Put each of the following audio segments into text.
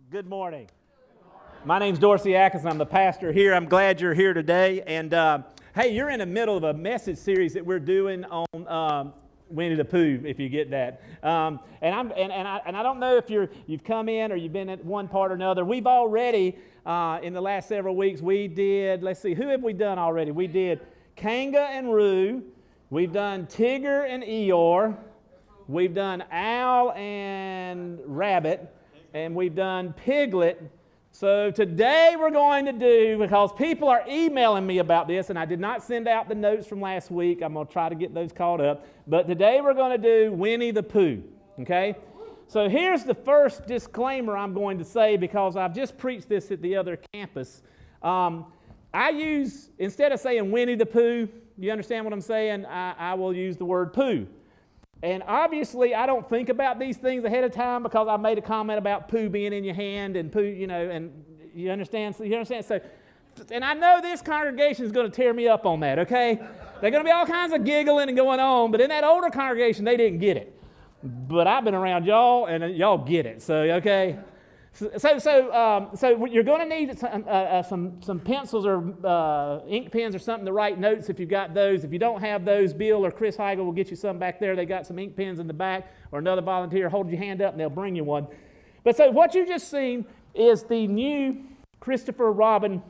Good morning. My name's Dorsey Atkins. I'm the pastor here. I'm glad you're here today. And hey, you're in the middle of a message series that we're doing on Winnie the Pooh, if you get that. And I don't know if you've come in or you've been at one part or another. We've already in the last several weeks we did. Let's see, who have we done already? We did Kanga and Roo. We've done Tigger and Eeyore. We've done Owl and Rabbit. And we've done Piglet. So today we're going to do, because people are emailing me about this, and I did not send out the notes from last week. I'm going to try to get those caught up. But today we're going to do Winnie the Pooh, okay? So here's the first disclaimer I'm going to say, because I've just preached this at the other campus. I use, instead of saying Winnie the Pooh, you understand what I'm saying? I will use the word Pooh. And obviously, I don't think about these things ahead of time, because I made a comment about Pooh being in your hand and Pooh, and you understand? So, and I know this congregation is going to tear me up on that, okay? They're going to be all kinds of giggling and going on, but in that older congregation, they didn't get it. But I've been around y'all, and y'all get it, so, okay? So you're going to need some pencils or ink pens or something to write notes if you've got those. If you don't have those, Bill or Chris Heigl will get you some back there. They got some ink pens in the back, or another volunteer. Hold your hand up and they'll bring you one. But so what you just seen is the new Christopher Robin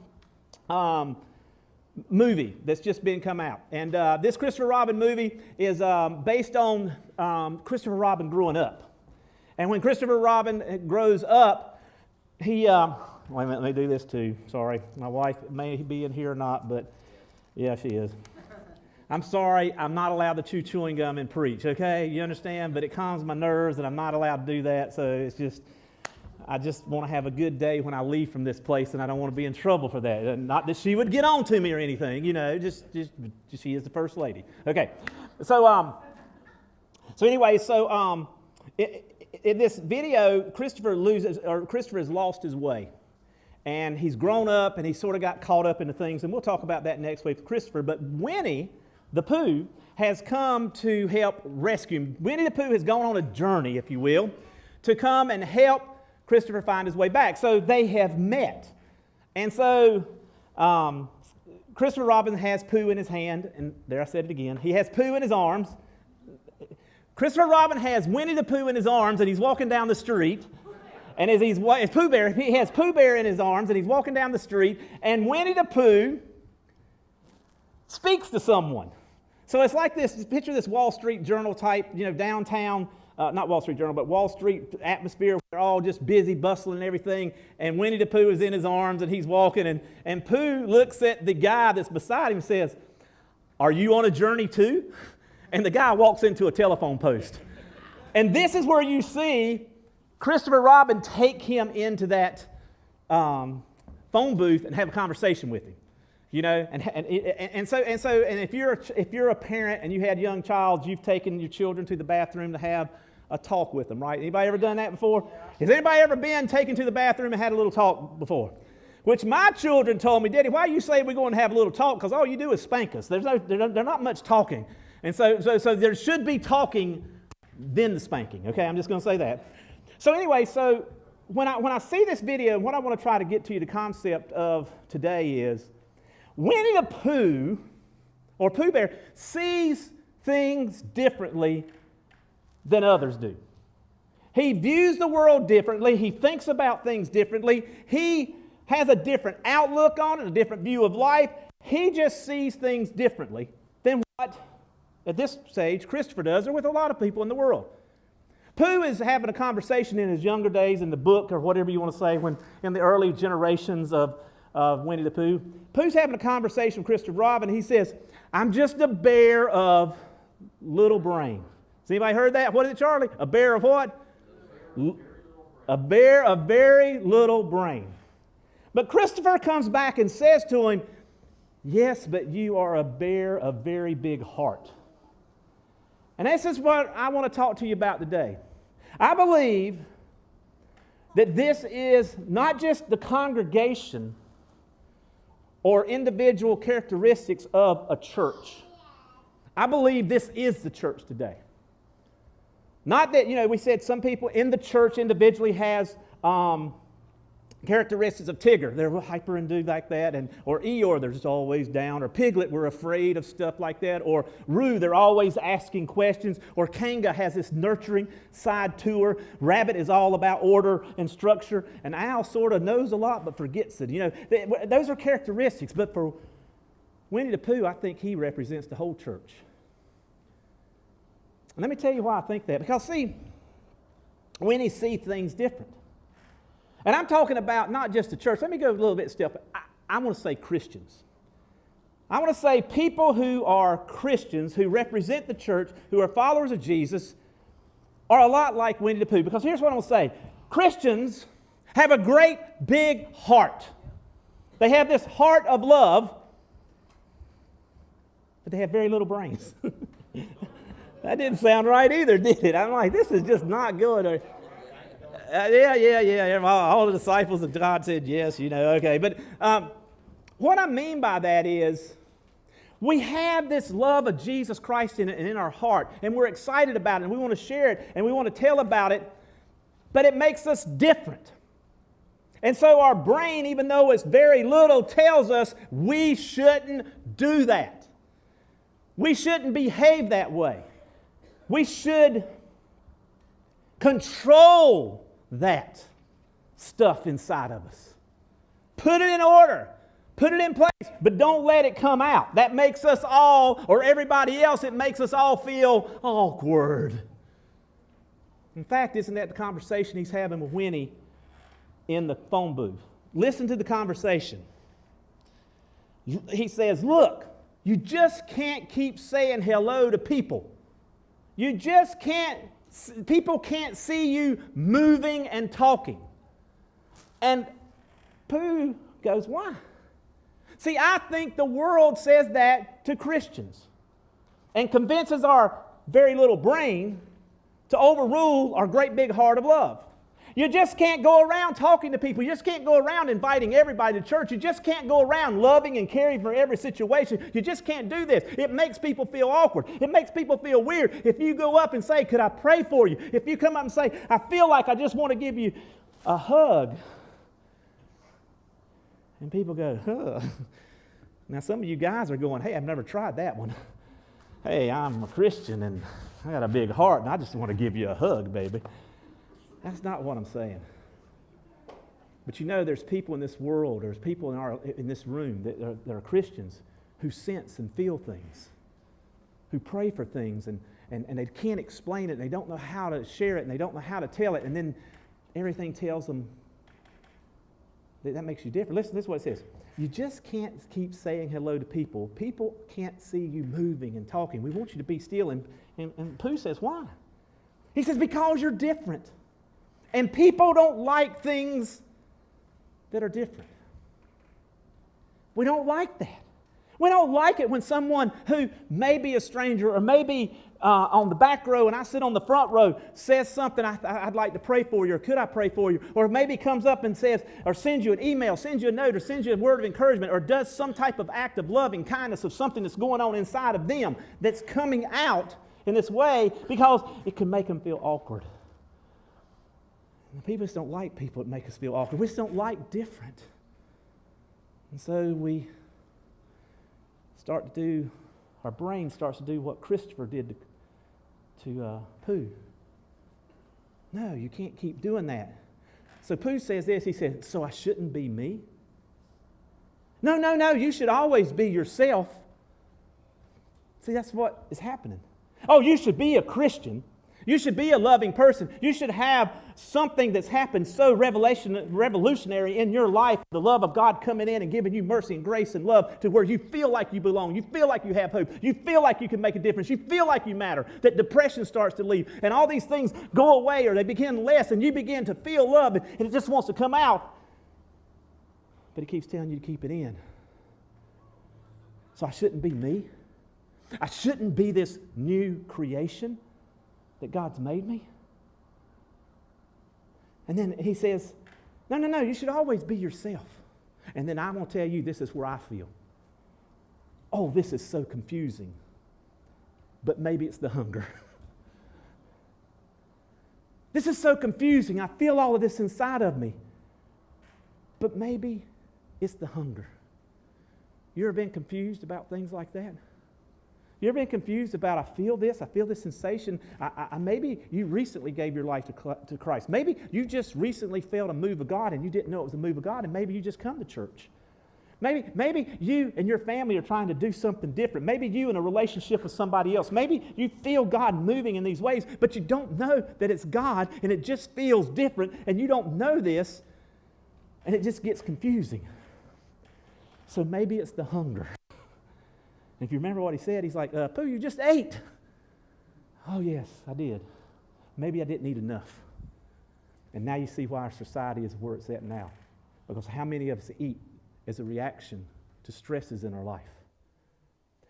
movie that's just been come out. And this Christopher Robin movie is based on Christopher Robin growing up. And when Christopher Robin grows up, wait a minute, let me do this too. Sorry, my wife may be in here or not, but yeah, she is. I'm sorry, I'm not allowed to chew chewing gum and preach, okay? You understand? But it calms my nerves, and I'm not allowed to do that, so it's just, I just want to have a good day when I leave from this place, and I don't want to be in trouble for that. And not that she would get on to me or anything, just she is the first lady. Okay, so anyway, in this video, Christopher has lost his way. And he's grown up, and he sort of got caught up into things, and we'll talk about that next week with Christopher. But Winnie the Pooh has come to help rescue him. Winnie the Pooh has gone on a journey, if you will, to come and help Christopher find his way back. So they have met. And so Christopher Robin has Pooh in his hand, and there I said it again. He has Pooh in his arms. Christopher Robin has Winnie the Pooh in his arms, and he's walking down the street. And as he has Pooh Bear in his arms, and he's walking down the street, and Winnie the Pooh speaks to someone. So it's like this, picture this Wall Street Journal type, downtown, not Wall Street Journal, but Wall Street atmosphere. They're all just busy, bustling and everything. And Winnie the Pooh is in his arms, and he's walking. And Pooh looks at the guy that's beside him and says, "Are you on a journey too?" And the guy walks into a telephone post. And this is where you see Christopher Robin take him into that phone booth and have a conversation with him. And so if you're a parent and you had young child, you've taken your children to the bathroom to have a talk with them, right? Anybody ever done that before? Has anybody ever been taken to the bathroom and had a little talk before? Which my children told me, "Daddy, why you say we're going to have a little talk? Because all you do is spank us. There's not much talking." And so there should be talking, then the spanking. Okay, I'm just going to say that. So anyway, so when I see this video, what I want to try to get to you, the concept of today is Winnie the Pooh, or Pooh Bear, sees things differently than others do. He views the world differently. He thinks about things differently. He has a different outlook on it, a different view of life. He just sees things differently than what, at this stage, Christopher does, or with a lot of people in the world. Pooh is having a conversation in his younger days in the book, or whatever you want to say, when in the early generations of Winnie the Pooh. Pooh's having a conversation with Christopher Robin. He says, "I'm just a bear of little brain." Has anybody heard that? What is it, Charlie? A bear of what? A bear of very little brain. But Christopher comes back and says to him, "Yes, but you are a bear of very big heart." And this is what I want to talk to you about today. I believe that this is not just the congregation or individual characteristics of a church. I believe this is the church today. Not that, we said some people in the church individually has Characteristics of Tigger, they're hyper and do like that, or Eeyore, they're just always down, or Piglet, we're afraid of stuff like that, or Roo, they're always asking questions, or Kanga has this nurturing side to her. Rabbit is all about order and structure, and Owl sort of knows a lot but forgets it. Those are characteristics, but for Winnie the Pooh, I think he represents the whole church. And let me tell you why I think that, because see, Winnie sees things different. And I'm talking about not just the church. Let me go a little bit step. I want to say Christians. I want to say people who are Christians, who represent the church, who are followers of Jesus, are a lot like Winnie the Pooh. Because here's what I'm going to say. Christians have a great big heart. They have this heart of love, but they have very little brains. That didn't sound right either, did it? I'm like, this is just not good. Yeah. All the disciples of God said yes, okay. But what I mean by that is we have this love of Jesus Christ in our heart, and we're excited about it, and we want to share it, and we want to tell about it, but it makes us different. And so our brain, even though it's very little, tells us we shouldn't do that. We shouldn't behave that way. We should control that stuff inside of us. Put it in order. Put it in place, but don't let it come out. That makes us all, or everybody else, it makes us all feel awkward. In fact, isn't that the conversation he's having with Winnie in the phone booth? Listen to the conversation. He says, look, you just can't keep saying hello to people. You just can't. People can't see you moving and talking. And Pooh goes, why? See, I think the world says that to Christians and convinces our very little brain to overrule our great big heart of love. You just can't go around talking to people. You just can't go around inviting everybody to church. You just can't go around loving and caring for every situation. You just can't do this. It makes people feel awkward. It makes people feel weird. If you go up and say, could I pray for you? If you come up and say, I feel like I just want to give you a hug. And people go, huh. Now some of you guys are going, hey, I've never tried that one. Hey, I'm a Christian and I got a big heart and I just want to give you a hug, baby. That's not what I'm saying. But there's people in this world, there's people in this room that are Christians who sense and feel things, who pray for things, and they can't explain it, and they don't know how to share it, and they don't know how to tell it, and then everything tells them that makes you different. Listen, this is what it says. You just can't keep saying hello to people. People can't see you moving and talking. We want you to be still. And Pooh says, why? He says, because you're different. And people don't like things that are different. We don't like that. We don't like it when someone who may be a stranger or maybe on the back row and I sit on the front row says something, I'd like to pray for you, or could I pray for you? Or maybe comes up and says, or sends you an email, sends you a note, or sends you a word of encouragement, or does some type of act of loving kindness of something that's going on inside of them that's coming out in this way because it can make them feel awkward. And people just don't like people that make us feel awkward. We just don't like different. And so our brain starts to do what Christopher did to Pooh. No, you can't keep doing that. So Pooh says this, he says, so I shouldn't be me? No, you should always be yourself. See, that's what is happening. Oh, you should be a Christian. You should be a loving person. You should have something that's happened so revolutionary in your life, the love of God coming in and giving you mercy and grace and love to where you feel like you belong. You feel like you have hope. You feel like you can make a difference. You feel like you matter. That depression starts to leave. And all these things go away or they begin less and you begin to feel love and it just wants to come out. But He keeps telling you to keep it in. So I shouldn't be me. I shouldn't be this new creation that God's made me. And then He says, no, you should always be yourself. And then I'm going to tell you, this is where I feel. Oh, this is so confusing. But maybe it's the hunger. This is so confusing. I feel all of this inside of me. But maybe it's the hunger. You ever been confused about things like that? You ever been confused about, I feel this sensation. Maybe you recently gave your life to Christ. Maybe you just recently felt a move of God and you didn't know it was a move of God, and maybe you just come to church. Maybe you and your family are trying to do something different. Maybe you in a relationship with somebody else. Maybe you feel God moving in these ways, but you don't know that it's God, and it just feels different, and you don't know this, and it just gets confusing. So maybe it's the hunger. If you remember what he said, he's like, Pooh, you just ate. Oh, yes, I did. Maybe I didn't eat enough. And now you see why our society is where it's at now. Because how many of us eat as a reaction to stresses in our life?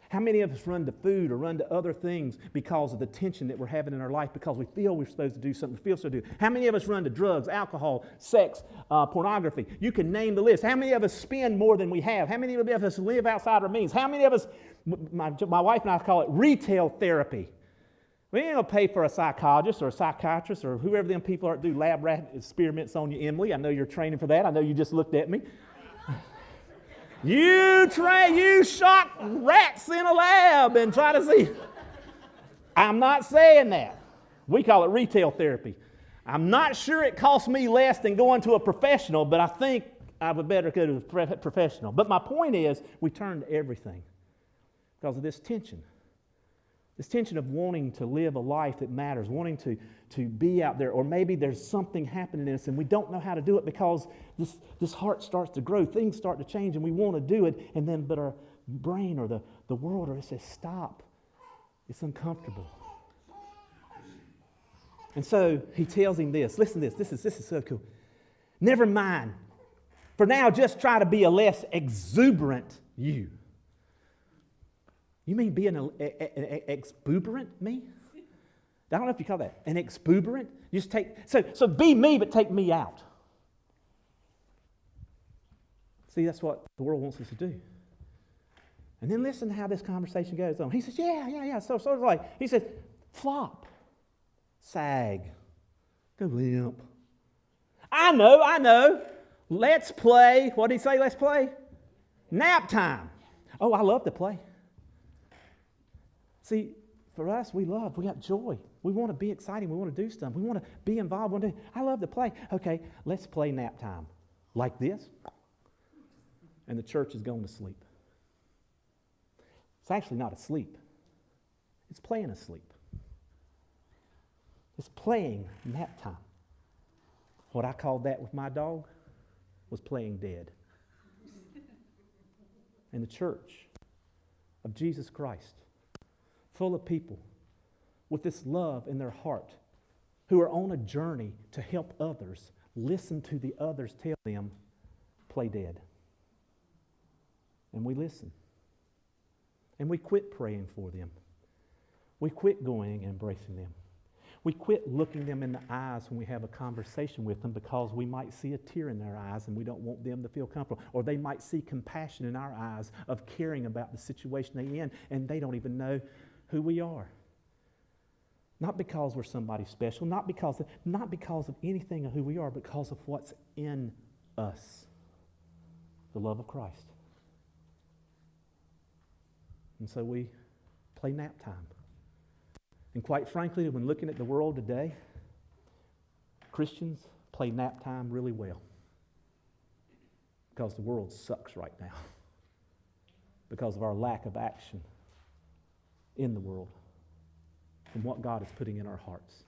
How many of us run to food or run to other things because of the tension that we're having in our life, because we feel we're supposed to do something, we feel so do? How many of us run to drugs, alcohol, sex, pornography? You can name the list. How many of us spend more than we have? How many of us live outside our means? How many of us, my wife and I call it retail therapy. We ain't going to pay for a psychologist or a psychiatrist or whoever them people are that do lab rat experiments on you, Emily. I know you're training for that. I know you just looked at me. You shock rats in a lab and try to see. I'm not saying that. We call it retail therapy. I'm not sure it costs me less than going to a professional, but I think I would better go to a professional. But my point is, we turn to everything because of this tension. This tension of wanting to live a life that matters, wanting to be out there, or maybe there's something happening in us and we don't know how to do it because this heart starts to grow, things start to change, and we want to do it, but our brain or the world or it says, stop. It's uncomfortable. And so he tells him this. Listen to this. This is so cool. Never mind. For now, just try to be a less exuberant you. You mean being an exuberant me? I don't know if you call that an exuberant. You just take so be me, but take me out. See, that's what the world wants us to do. And then listen to how this conversation goes on. He says, yeah. So sort of like he says, flop, sag, go limp. I know. Let's play. What did he say? Let's play nap time. Oh, I love to play. See, for us, we got joy. We want to be exciting. We want to do stuff. We want to be involved. I love to play. Okay, let's play nap time. Like this. And the church is going to sleep. It's actually not asleep. It's playing asleep. It's playing nap time. What I called that with my dog was playing dead. And the church of Jesus Christ, full of people with this love in their heart who are on a journey to help others, listen to the others tell them, play dead. And we listen. And we quit praying for them. We quit going and embracing them. We quit looking them in the eyes when we have a conversation with them because we might see a tear in their eyes and we don't want them to feel comfortable. Or they might see compassion in our eyes of caring about the situation they're in, and they don't even know who we are. Not because we're somebody special, not because of anything of who we are, but because of what's in us. The love of Christ. And so we play nap time. And quite frankly, when looking at the world today, Christians play nap time really well. Because the world sucks right now. Because of our lack of action in the world and what God is putting in our hearts.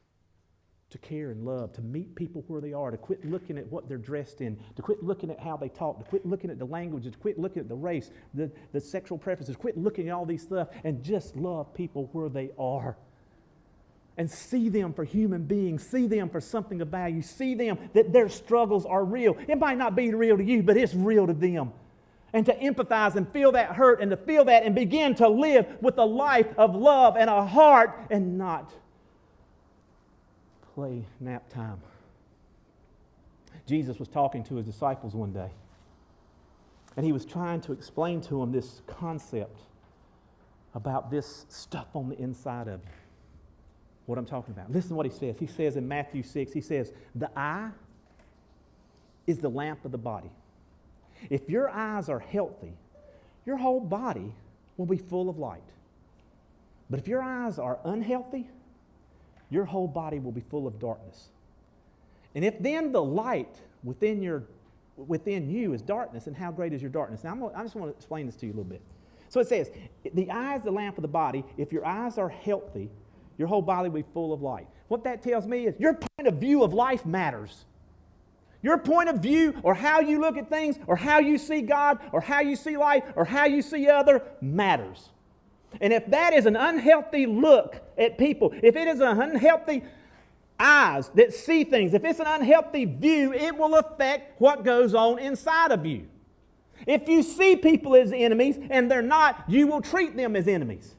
To care and love, to meet people where they are, to quit looking at what they're dressed in, to quit looking at how they talk, to quit looking at the languages, to quit looking at the race, the sexual preferences, quit looking at all these stuff and just love people where they are. And see them for human beings, see them for something of value, see them that their struggles are real. It might not be real to you, but it's real to them. And to empathize and feel that hurt and to feel that and begin to live with a life of love and a heart and not play nap time. Jesus was talking to his disciples one day, and he was trying to explain to them this concept about this stuff on the inside of you. What I'm talking about. Listen to what he says. He says in Matthew 6, he says, the eye is the lamp of the body. If your eyes are healthy, your whole body will be full of light. But if your eyes are unhealthy, your whole body will be full of darkness. And if then the light within you is darkness, then how great is your darkness? Now, I just want to explain this to you a little bit. So it says, the eye is the lamp of the body. If your eyes are healthy, your whole body will be full of light. What that tells me is your point of view of life matters. Your point of view, or how you look at things, or how you see God, or how you see life, or how you see other, matters. And if that is an unhealthy look at people, if it is an unhealthy eyes that see things, if it's an unhealthy view, it will affect what goes on inside of you. If you see people as enemies and they're not, you will treat them as enemies.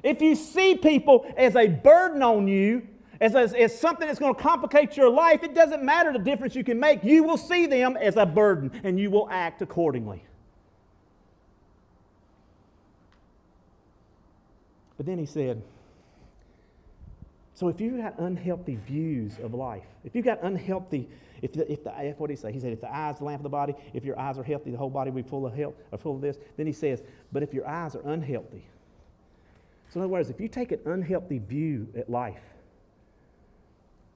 If you see people as a burden on you, as something that's going to complicate your life, it doesn't matter the difference you can make. You will see them as a burden and you will act accordingly. But then he said, so if you've got unhealthy views of life, if you've got unhealthy, what did he say? He said, if the eye is the lamp of the body, if your eyes are healthy, the whole body will be full of health, or full of this. Then he says, but if your eyes are unhealthy. So in other words, if you take an unhealthy view at life,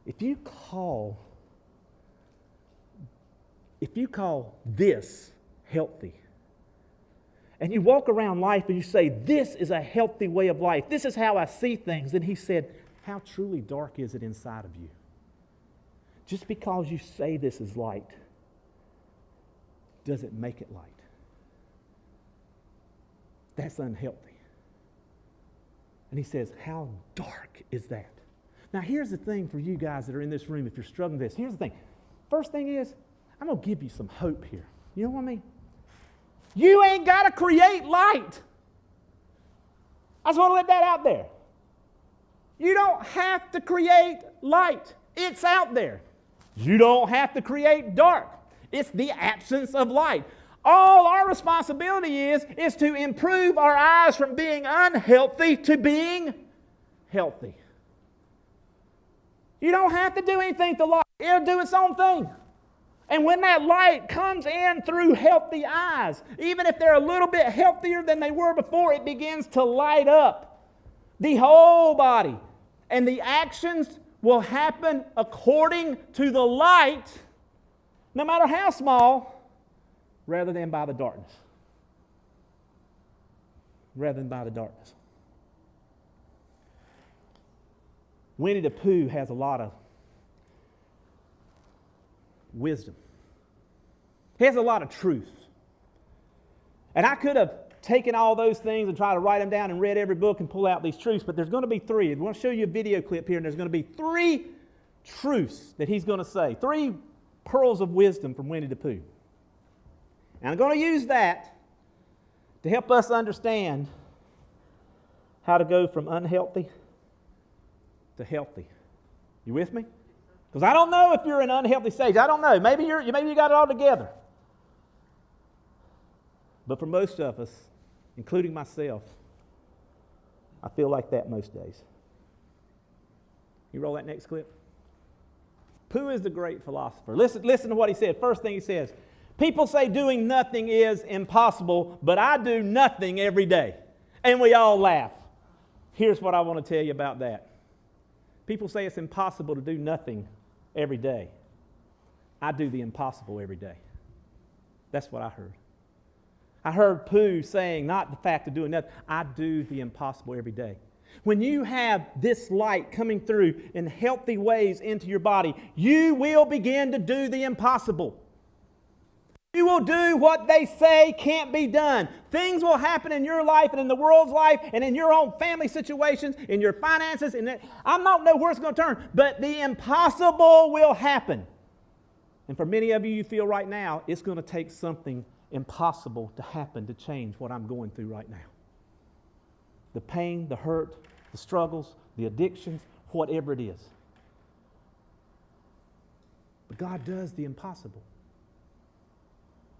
if you call this healthy, and you walk around life and you say, this is a healthy way of life, this is how I see things, then he said, how truly dark is it inside of you? Just because you say this is light doesn't make it light. That's unhealthy. And he says, how dark is that? Now here's the thing for you guys that are in this room, if you're struggling with this. Here's the thing. First thing is, I'm going to give you some hope here. You know what I mean? You ain't got to create light. I just want to let that out there. You don't have to create light. It's out there. You don't have to create dark. It's the absence of light. All our responsibility is to improve our eyes from being unhealthy to being healthy. You don't have to do anything to light. It'll do its own thing. And when that light comes in through healthy eyes, even if they're a little bit healthier than they were before, it begins to light up the whole body. And the actions will happen according to the light, no matter how small, rather than by the darkness. Rather than by the darkness. Winnie the Pooh has a lot of wisdom. He has a lot of truth. And I could have taken all those things and tried to write them down and read every book and pull out these truths, but there's going to be three. I want to show you a video clip here, and there's going to be three truths that he's going to say. Three pearls of wisdom from Winnie the Pooh. And I'm going to use that to help us understand how to go from unhealthy to healthy. You with me? Because I don't know if you're in an unhealthy stage. I don't know. Maybe you got it all together. But for most of us, including myself, I feel like that most days. You roll that next clip. Pooh is the great philosopher. Listen to what he said. First thing he says, people say doing nothing is impossible, but I do nothing every day. And we all laugh. Here's what I want to tell you about that. People say it's impossible to do nothing every day. I do the impossible every day. That's what I heard. I heard Pooh saying, not the fact of doing nothing, I do the impossible every day. When you have this light coming through in healthy ways into your body, you will begin to do the impossible. You will do what they say can't be done. Things will happen in your life and in the world's life and in your own family situations, in your finances. I don't know where it's going to turn, but the impossible will happen. And for many of you, you feel right now, it's going to take something impossible to happen to change what I'm going through right now. The pain, the hurt, the struggles, the addictions, whatever it is. But God does the impossible.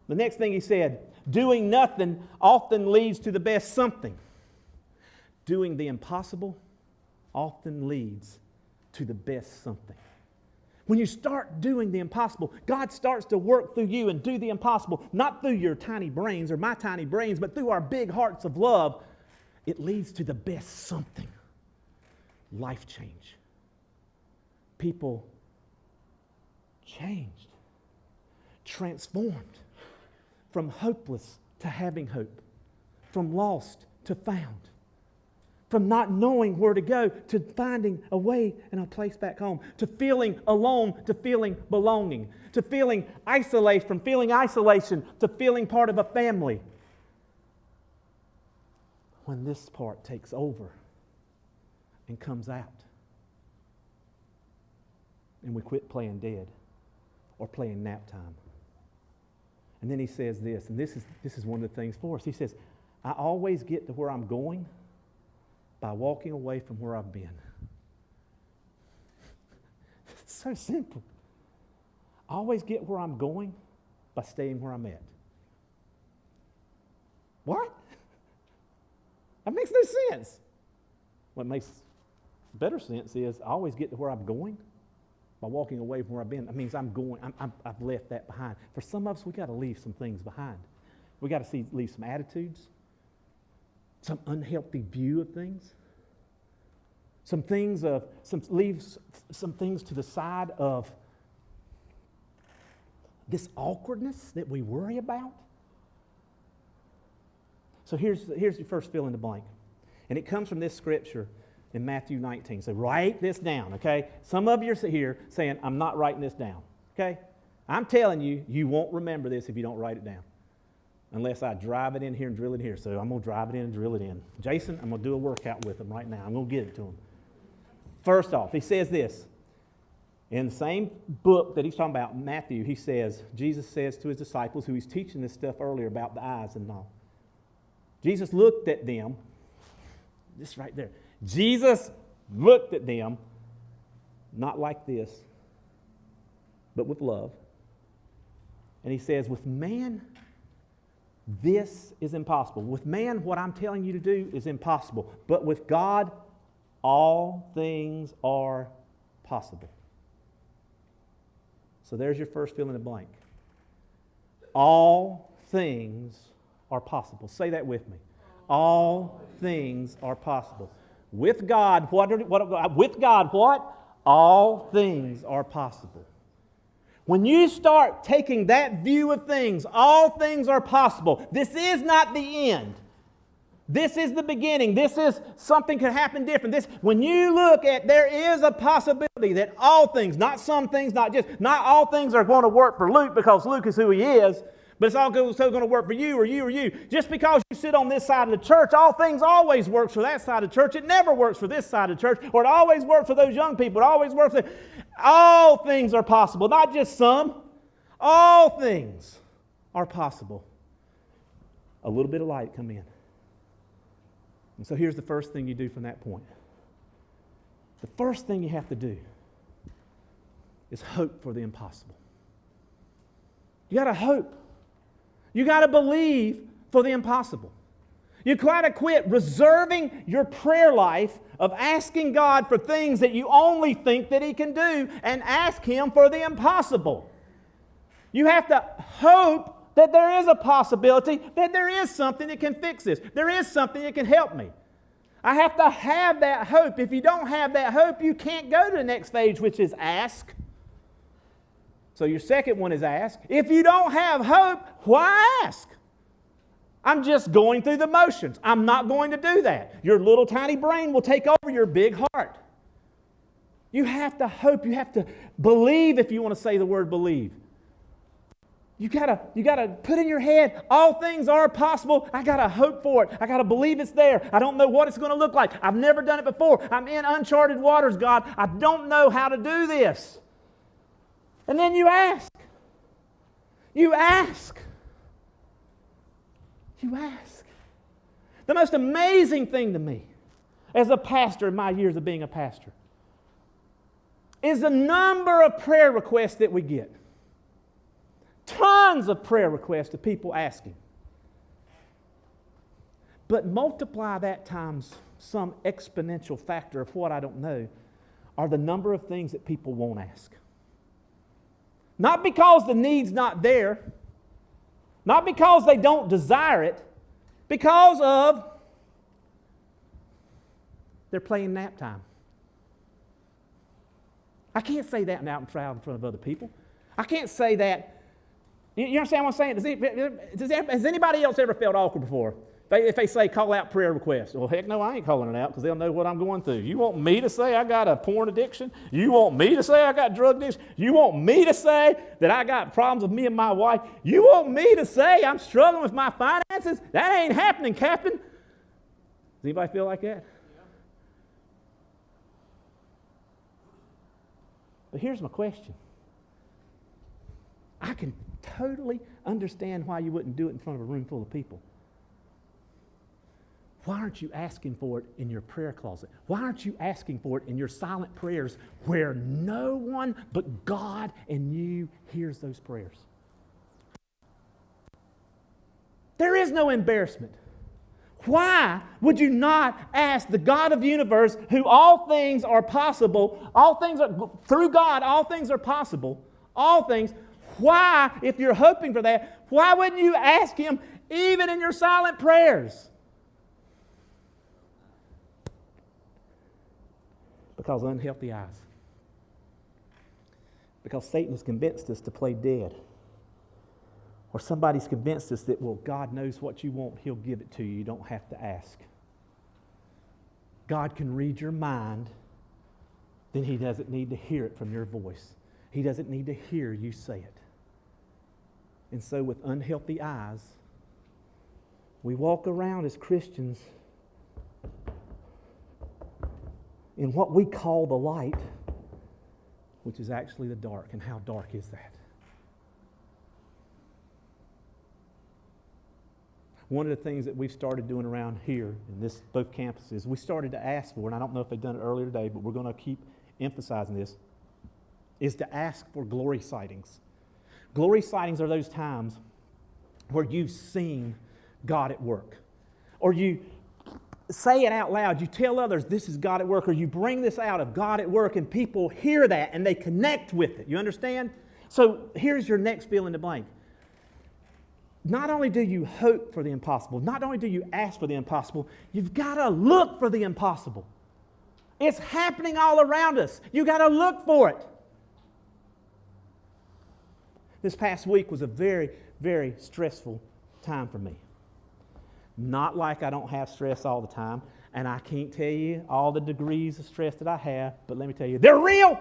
The next thing he said, doing nothing often leads to the best something. Doing the impossible often leads to the best something. When you start doing the impossible, God starts to work through you and do the impossible, not through your tiny brains or my tiny brains, but through our big hearts of love. It leads to the best something. Life change. People changed, transformed, from hopeless to having hope, from lost to found, from not knowing where to go to finding a way and a place back home, to feeling alone to feeling belonging, to feeling isolation, from feeling isolation to feeling part of a family. When this part takes over and comes out, and we quit playing dead or playing nap time. And then he says this, and this is one of the things for us. He says, I always get to where I'm going by walking away from where I've been. It's so simple. I always get where I'm going by staying where I'm at. What? That makes no sense. What makes better sense is I always get to where I'm going by walking away from where I've been. That means I've left that behind. For some of us, we got to leave some things behind. We got to leave some attitudes, some unhealthy view of things, leave some things to the side of this awkwardness that we worry about. So here's your first fill in the blank. And it comes from this scripture in Matthew 19. So write this down, okay? Some of you are here saying, I'm not writing this down, okay? I'm telling you, you won't remember this if you don't write it down. Unless I drive it in here and drill it here. So I'm going to drive it in and drill it in. Jason, I'm going to do a workout with him right now. I'm going to get it to him. First off, he says this. In the same book that he's talking about, Matthew, he says, Jesus says to his disciples, who he's teaching this stuff earlier about the eyes and all. Jesus looked at them, this right there. Jesus looked at them, not like this, but with love. And he says, with man, this is impossible. With man, what I'm telling you to do is impossible. But with God, all things are possible. So there's your first fill in the blank. All things are possible. Say that with me. All things are possible. With God, what? All things are possible. When you start taking that view of things, all things are possible. This is not the end. This is the beginning. This is something could happen different. When you look at, there is a possibility that all things, not some things, not all things are going to work for Luke because Luke is who he is, but it's also going to work for you or you or you. Just because you sit on this side of the church, all things always works for that side of the church. It never works for this side of the church, or it always works for those young people. It always works for... All things are possible, not just some. All things are possible. A little bit of light come in. And so here's the first thing you do from that point. The first thing you have to do is hope for the impossible. You got to hope. You got to believe for the impossible. You got to quit reserving your prayer life of asking God for things that you only think that He can do and ask Him for the impossible. You have to hope that there is a possibility, that there is something that can fix this. There is something that can help me. I have to have that hope. If you don't have that hope, you can't go to the next stage, which is ask. So your second one is ask. If you don't have hope, why ask? I'm just going through the motions. I'm not going to do that. Your little tiny brain will take over your big heart. You have to hope. You have to believe, if you want to say the word believe. You gotta put in your head, all things are possible. I gotta hope for it. I gotta believe it's there. I don't know what it's going to look like. I've never done it before. I'm in uncharted waters, God. I don't know how to do this. And then you ask. You ask. You ask. The most amazing thing to me, as a pastor in my years of being a pastor, is the number of prayer requests that we get. Tons of prayer requests of people asking. But multiply that times some exponential factor of what I don't know are the number of things that people won't ask. Not because the need's not there, not because they don't desire it, because of they're playing nap time. I can't say that out in front of other people. I can't say that. You understand what I'm saying? Has anybody else ever felt awkward before? If they say, call out prayer requests. Well, heck no, I ain't calling it out because they'll know what I'm going through. You want me to say I got a porn addiction? You want me to say I got drug addiction? You want me to say that I got problems with me and my wife? You want me to say I'm struggling with my finances? That ain't happening, Captain. Does anybody feel like that? But here's my question. I can totally understand why you wouldn't do it in front of a room full of people. Why aren't you asking for it in your prayer closet? Why aren't you asking for it in your silent prayers where no one but God and you hears those prayers? There is no embarrassment. Why would you not ask the God of the universe, who all things are possible, through God, all things are possible, all things, why, if you're hoping for that, why wouldn't you ask Him even in your silent prayers? Because unhealthy eyes. Because Satan has convinced us to play dead. Or somebody's convinced us that, well, God knows what you want. He'll give it to you. You don't have to ask. God can read your mind. Then He doesn't need to hear it from your voice. He doesn't need to hear you say it. And so with unhealthy eyes, we walk around as Christians in what we call the light, which is actually the dark. And how dark is that? One of the things that we've started doing around here in both campuses, we started to ask for, and I don't know if they've done it earlier today, but we're going to keep emphasizing this, is to ask for glory sightings. Glory sightings are those times where you've seen God at work. Or you say it out loud. You tell others this is God at work, or you bring this out of God at work, and people hear that and they connect with it. You understand? So here's your next fill in the blank. Not only do you hope for the impossible, not only do you ask for the impossible, you've got to look for the impossible. It's happening all around us. You've got to look for it. This past week was a very, very stressful time for me. Not like I don't have stress all the time, and I can't tell you all the degrees of stress that I have, but let me tell you, they're real!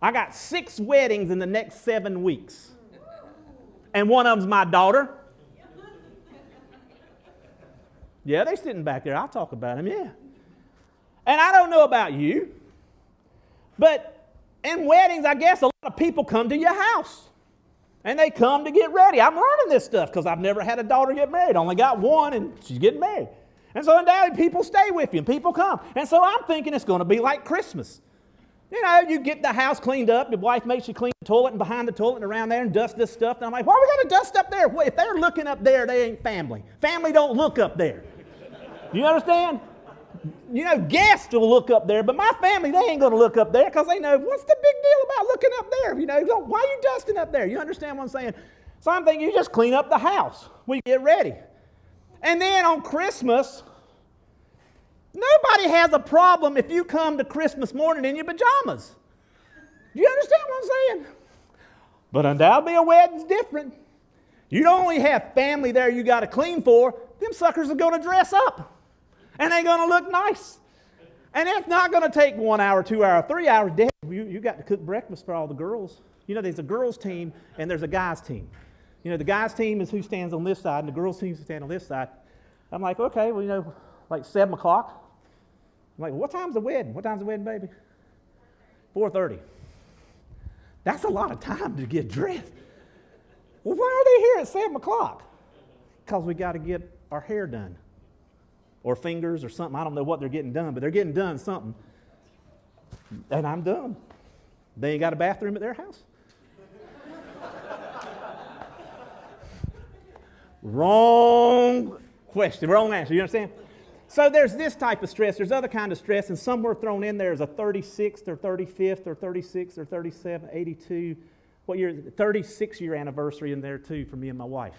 I got 6 weddings in the next 7 weeks. And one of them's my daughter. Yeah, they're sitting back there. I'll talk about them, yeah. And I don't know about you, but in weddings, I guess a lot of people come to your house. And they come to get ready. I'm learning this stuff because I've never had a daughter get married. I only got one, and she's getting married. And so undoubtedly, people stay with you, and people come. And so I'm thinking it's going to be like Christmas. You know, you get the house cleaned up, your wife makes you clean the toilet and behind the toilet and around there and dust this stuff. And I'm like, why are we going to dust up there? Well, if they're looking up there, they ain't family. Family don't look up there. You understand? You know, guests will look up there, but my family, they ain't going to look up there because they know, what's the big deal about looking up there? You know, why are you dusting up there? You understand what I'm saying? So I'm thinking you just clean up the house when you get ready. And then on Christmas, nobody has a problem if you come to Christmas morning in your pajamas. Do you understand what I'm saying? But undoubtedly a wedding's different. You don't only have family there you got to clean for, them suckers are going to dress up. And they're going to look nice. And it's not going to take 1 hour, 2 hours, 3 hours. Dad, you got to cook breakfast for all the girls. You know, there's a girls' team and there's a guys' team. You know, the guys' team is who stands on this side and the girls' team is who stands on this side. I'm like, okay, well, you know, like 7 o'clock. I'm like, well, what time's the wedding? What time's the wedding, baby? 4:30. That's a lot of time to get dressed. Well, why are they here at 7 o'clock? Because we got to get our hair done. Or fingers or something. I don't know what they're getting done, but they're getting done something. And I'm done. They ain't got a bathroom at their house. Wrong question, wrong answer. You understand? So there's this type of stress. There's other kind of stress, and somewhere thrown in there is a 36th or 35th or 36th or 37th, 82. What year? 36-year anniversary in there too for me and my wife.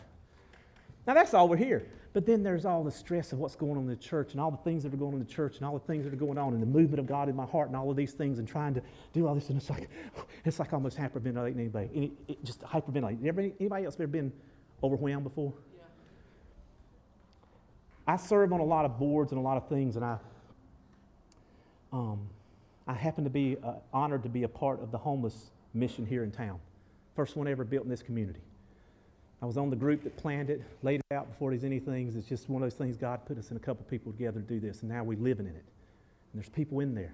Now that's all we're here. But then there's all the stress of what's going on in the church and all the things that are going on in the church and all the things that are going on and the movement of God in my heart and all of these things and trying to do all this. And it's like almost hyperventilating anybody. Just hyperventilating. Anybody else ever been overwhelmed before? Yeah. I serve on a lot of boards and a lot of things, and I happen to be honored to be a part of the homeless mission here in town. First one ever built in this community. I was on the group that planned it, laid it out before there's anything. It's just one of those things, God put us in a couple people together to do this, and now we're living in it. And there's people in there.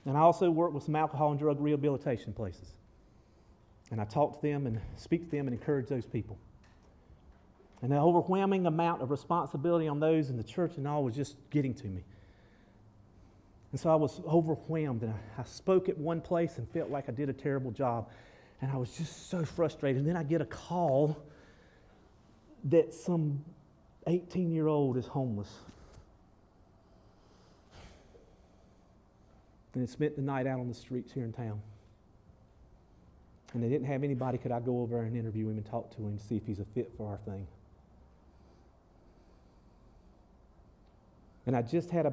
And I also work with some alcohol and drug rehabilitation places. And I talk to them and speak to them and encourage those people. And the overwhelming amount of responsibility on those in the church and all was just getting to me. And so I was overwhelmed, and I spoke at one place and felt like I did a terrible job. And I was just so frustrated. And then I get a call that some 18-year-old is homeless. And had spent the night out on the streets here in town. And they didn't have anybody. Could I go over and interview him and talk to him to see if he's a fit for our thing? And I just had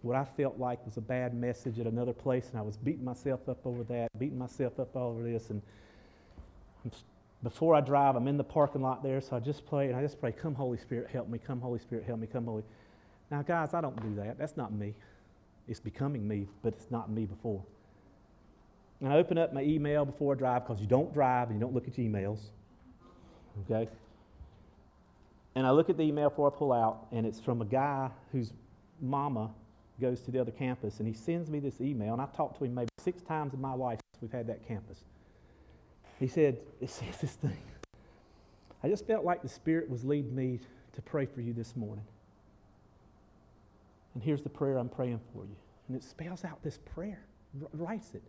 what I felt like was a bad message at another place, and I was beating myself up over that, beating myself up over this, and before I drive, I'm in the parking lot there, so I just pray, come Holy Spirit, help me, come Holy Spirit, help me, come Holy. Now guys, I don't do that. That's not me. It's becoming me, but it's not me before. And I open up my email before I drive, because you don't drive and you don't look at your emails, okay? And I look at the email before I pull out, and it's from a guy whose mama goes to the other campus, and he sends me this email, and I've talked to him maybe 6 times in my life since we've had that campus. He said, it says this thing. I just felt like the Spirit was leading me to pray for you this morning. And here's the prayer I'm praying for you. And it spells out this prayer, writes it.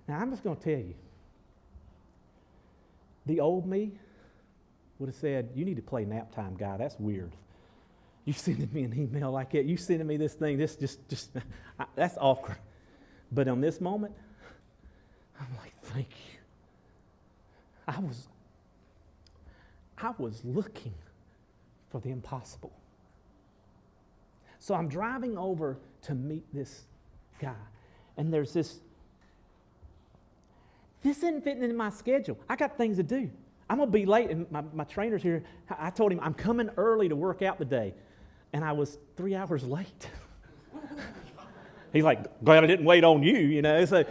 Now, I'm just going to tell you, the old me would have said, you need to play nap time, guy. That's weird. You sending me an email like that. You sending me this thing. That's awkward. But on this moment, I'm like, thank you. I was looking for the impossible. So I'm driving over to meet this guy. And there's this isn't fitting in my schedule. I got things to do. I'm going to be late, and my trainer's here. I told him I'm coming early to work out today. And I was 3 hours late. He's like, glad I didn't wait on you, you know. So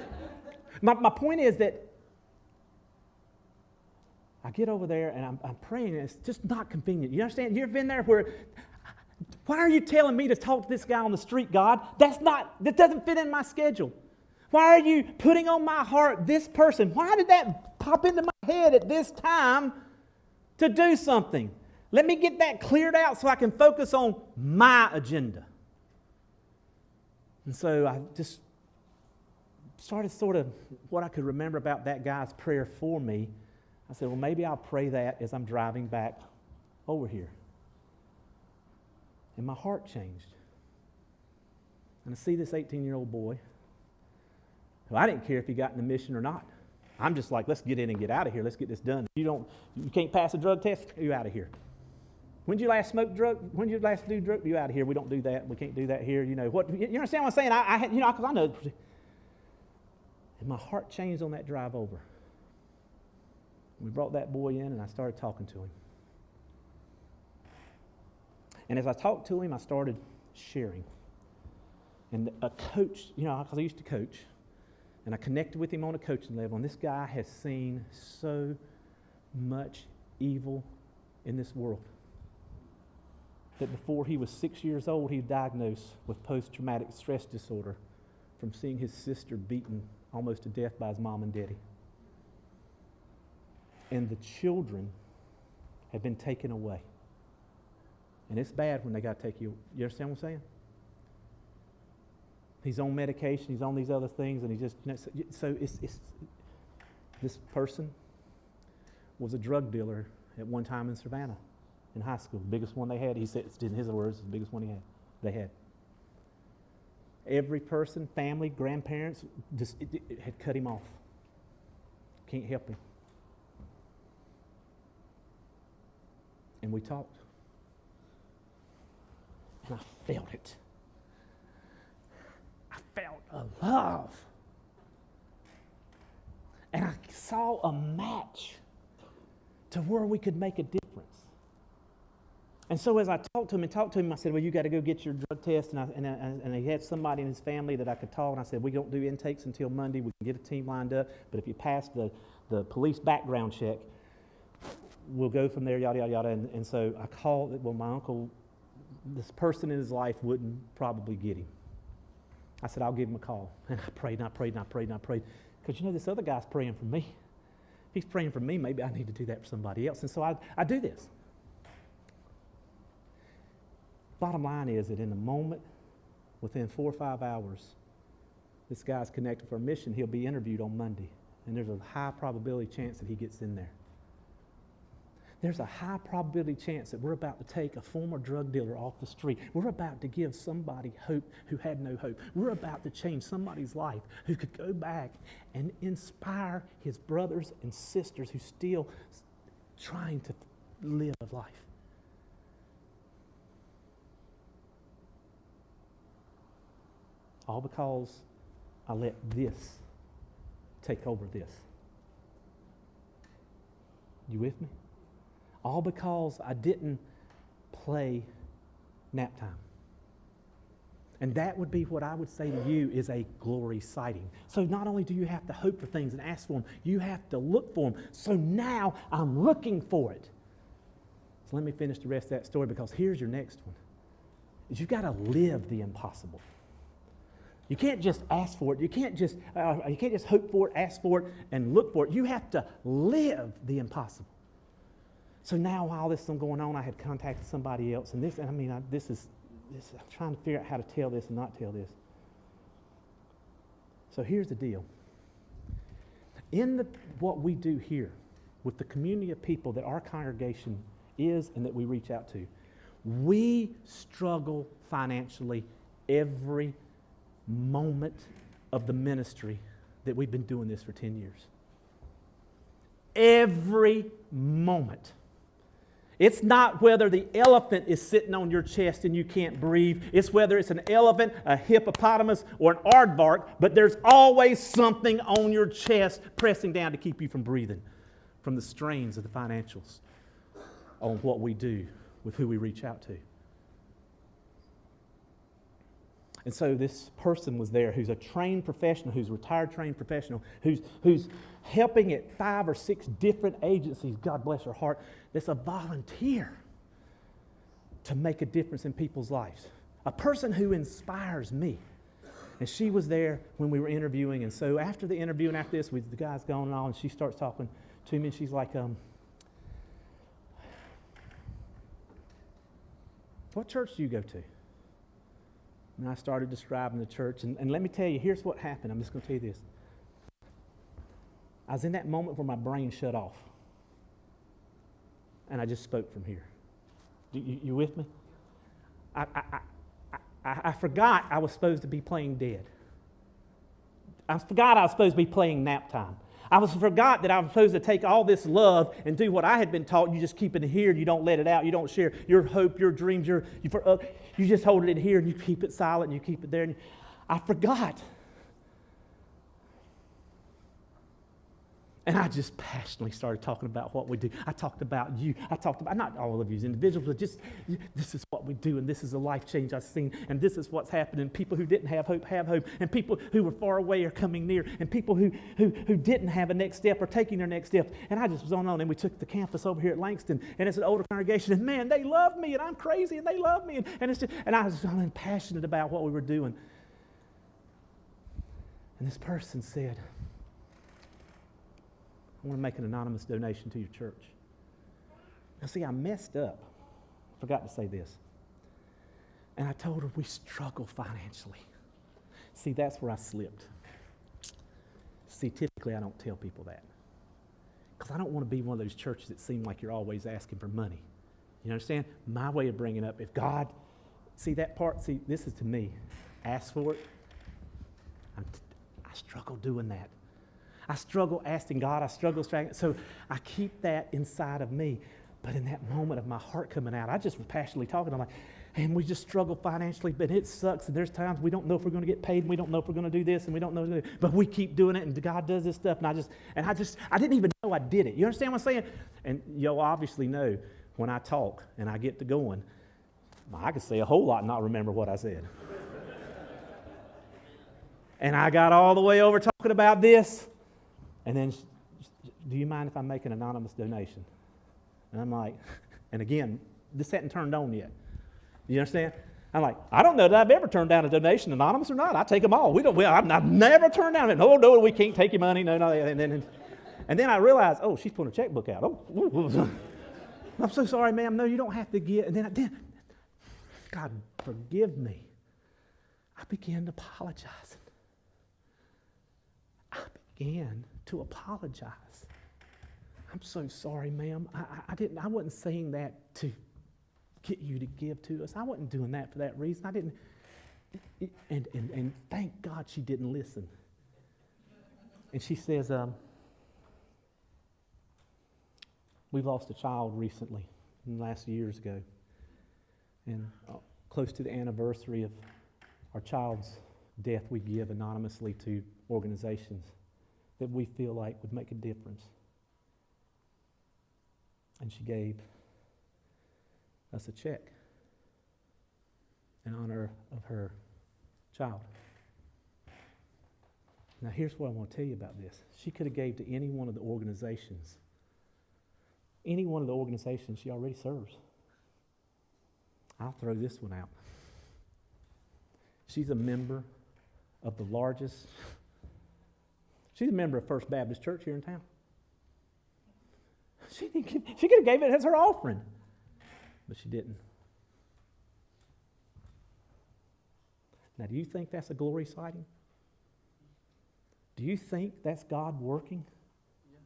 my point is that I get over there and I'm praying, and it's just not convenient. You understand? You ever been there where, why are you telling me to talk to this guy on the street, God? That doesn't fit in my schedule. Why are you putting on my heart this person? Why did that pop into my head at this time to do something? Let me get that cleared out so I can focus on my agenda. And so I just started sort of what I could remember about that guy's prayer for me. I said, well, maybe I'll pray that as I'm driving back over here. And my heart changed. And I see this 18-year-old boy who I didn't care if he got in the mission or not. I'm just like, let's get in and get out of here. Let's get this done. You can't pass a drug test, you out of here. When did you last smoke drug? When did you last do drug? You out of here. We don't do that. We can't do that here. You know what? You understand what I'm saying? Because I know. And my heart changed on that drive over. We brought that boy in, and I started talking to him. And as I talked to him, I started sharing. And a coach, because I used to coach, and I connected with him on a coaching level. And this guy has seen so much evil in this world that before he was 6 years old, he was diagnosed with post-traumatic stress disorder from seeing his sister beaten almost to death by his mom and daddy. And the children have been taken away. And it's bad when they got to take you. You understand what I'm saying? He's on medication, he's on these other things, and he just, so it's this person was a drug dealer at one time in Savannah. in high school, the biggest one they had. He said, in his words, the biggest one they had. Every person, family, grandparents, just it had cut him off. Can't help him. And we talked. And I felt it. I felt a love. And I saw a match to where we could make a difference. And so as I talked to him, I said, well, you got to go get your drug test. And he had somebody in his family that I could call. And I said, we don't do intakes until Monday. We can get a team lined up. But if you pass the police background check, we'll go from there, yada, yada, yada. And so I called, well, my uncle, this person in his life wouldn't probably get him. I said, I'll give him a call. And I prayed, and I prayed, and I prayed, and I prayed. Because, this other guy's praying for me. If he's praying for me, maybe I need to do that for somebody else. And so I do this. Bottom line is that in the moment, within 4 or 5 hours, this guy's connected for a mission. He'll be interviewed on Monday. And there's a high probability chance that he gets in there. There's a high probability chance that we're about to take a former drug dealer off the street. We're about to give somebody hope who had no hope. We're about to change somebody's life who could go back and inspire his brothers and sisters who still trying to live a life. All because I let this take over this. You with me? All because I didn't play nap time. And that would be what I would say to you is a glory sighting. So not only do you have to hope for things and ask for them, you have to look for them. So now I'm looking for it. So let me finish the rest of that story, because here's your next one. Is you've got to live the impossible. You can't just ask for it. You can't just hope for it, ask for it, and look for it. You have to live the impossible. So now while this is going on, I had contacted somebody else, and I'm trying to figure out how to tell this and not tell this. So here's the deal. In what we do here with the community of people that our congregation is and that we reach out to, we struggle financially every moment of the ministry that we've been doing this for 10 years. Every moment. It's not whether the elephant is sitting on your chest and you can't breathe. It's whether it's an elephant, a hippopotamus, or an aardvark, but there's always something on your chest pressing down to keep you from breathing, from the strains of the financials on what we do with who we reach out to. And so this person was there who's a trained professional, who's a retired trained professional, who's helping at 5 or 6 different agencies, God bless her heart, that's a volunteer to make a difference in people's lives. A person who inspires me. And she was there when we were interviewing, and so after the interview and after this, the guy's gone and all, and she starts talking to me, and she's like, what church do you go to? And I started describing the church. And let me tell you, here's what happened. I'm just going to tell you this. I was in that moment where my brain shut off. And I just spoke from here. You with me? I forgot I was supposed to be playing dead. I forgot I was supposed to be playing nap time. I forgot that I was supposed to take all this love and do what I had been taught. You just keep it in here and you don't let it out. You don't share your hope, your dreams, you just hold it in here and you keep it silent and you keep it there. And I forgot. And I just passionately started talking about what we do. I talked about you. I talked about, not all of you as individuals, but just this is what we do, and this is the life change I've seen, and this is what's happening. People who didn't have hope, and people who were far away are coming near, and people who didn't have a next step are taking their next step. And I just was on, and we took the campus over here at Langston, and it's an older congregation, and man, they love me, and I'm crazy, and they love me, and I was passionate about what we were doing. And this person said, I want to make an anonymous donation to your church. Now, see, I messed up. Forgot to say this. And I told her we struggle financially. See, that's where I slipped. See, typically I don't tell people that. Because I don't want to be one of those churches that seem like you're always asking for money. You understand? My way of bringing up, if God, see that part, see, this is to me. Ask for it. I struggle doing that. I struggle asking God. I struggle striving. So I keep that inside of me. But in that moment of my heart coming out, I just was passionately talking. I'm like, and we just struggle financially, but it sucks. And there's times we don't know if we're going to get paid, and we don't know if we're going to do this, and we don't know. But we keep doing it, and God does this stuff. And I didn't even know I did it. You understand what I'm saying? And you'll obviously know when I talk and I get to going, I could say a whole lot and not remember what I said. And I got all the way over talking about this. And then, do you mind if I make an anonymous donation? And I'm like, and again, this hadn't turned on yet. You understand? I'm like, I don't know that I've ever turned down a donation, anonymous or not. I take them all. I've never turned down it. No, we can't take your money. No. And then I realized, oh, she's pulling a checkbook out. Oh, I'm so sorry, ma'am. No, you don't have to give. And then, God, forgive me. I began to apologize. To apologize. I'm so sorry, ma'am. I wasn't saying that to get you to give to us. I wasn't doing that for that reason. I didn't. And thank God she didn't listen. And she says, we've lost a child recently, last years ago, and close to the anniversary of our child's death, we give anonymously to organizations that we feel like would make a difference. And she gave us a check in honor of her child. Now here's what I want to tell you about this. She could have gave to any one of the organizations. Any one of the organizations she already serves. I'll throw this one out. She's a member of the largest. She's a member of First Baptist Church here in town. She could have gave it as her offering, but she didn't. Now, do you think that's a glory sighting? Do you think that's God working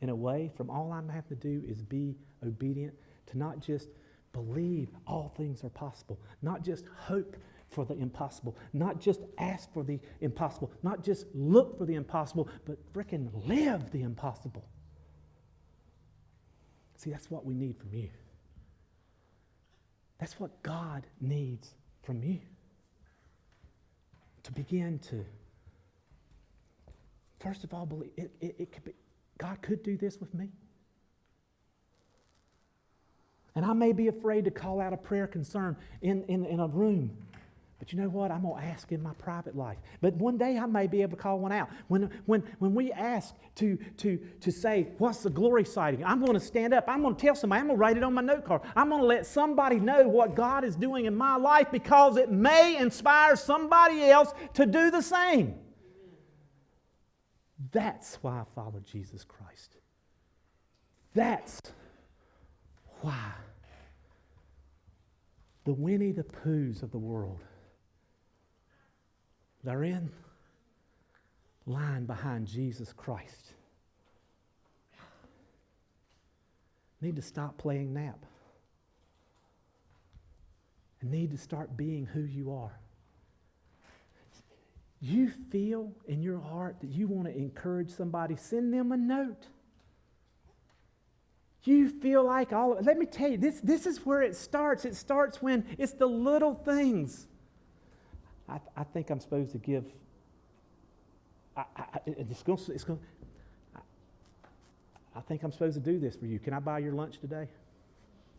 in a way from all I'm have to do is be obedient to not just believe all things are possible, not just hope for the impossible, not just ask for the impossible, not just look for the impossible, but frickin' live the impossible. See, that's what we need from you. That's what God needs from you. To begin to, first of all, believe it could be, God could do this with me. And I may be afraid to call out a prayer concern in a room. But you know what? I'm going to ask in my private life. But one day I may be able to call one out. When we ask to say, what's the glory sighting? I'm going to stand up. I'm going to tell somebody. I'm going to write it on my note card. I'm going to let somebody know what God is doing in my life because it may inspire somebody else to do the same. That's why I follow Jesus Christ. That's why the Winnie the Poohs of the world, they're in line behind Jesus Christ. Need to stop playing nap. And need to start being who you are. You feel in your heart that you want to encourage somebody, send them a note. You feel like let me tell you, this is where it starts. It starts when it's the little things. I think I'm supposed to give. I think I'm supposed to do this for you. Can I buy your lunch today?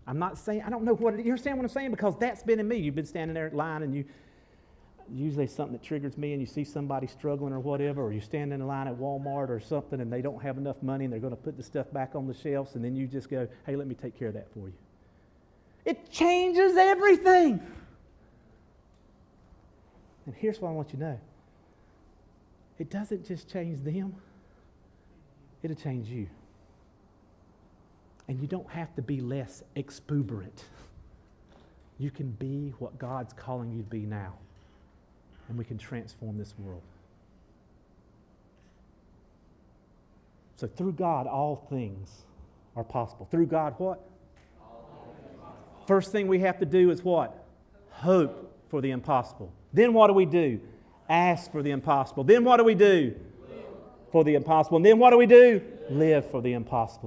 I'm not saying, I don't know what it is. You understand what I'm saying? Because that's been in me. You've been standing there at line and usually something that triggers me and you see somebody struggling or whatever, or you stand in a line at Walmart or something and they don't have enough money and they're going to put the stuff back on the shelves and then you just go, hey, let me take care of that for you. It changes everything. And here's what I want you to know. It doesn't just change them. It'll change you. And you don't have to be less exuberant. You can be what God's calling you to be now. And we can transform this world. So through God, all things are possible. Through God, what? First thing we have to do is what? Hope for the impossible. Then what do? Ask for the impossible. Then what do? For the impossible. And then what do? Live for the impossible.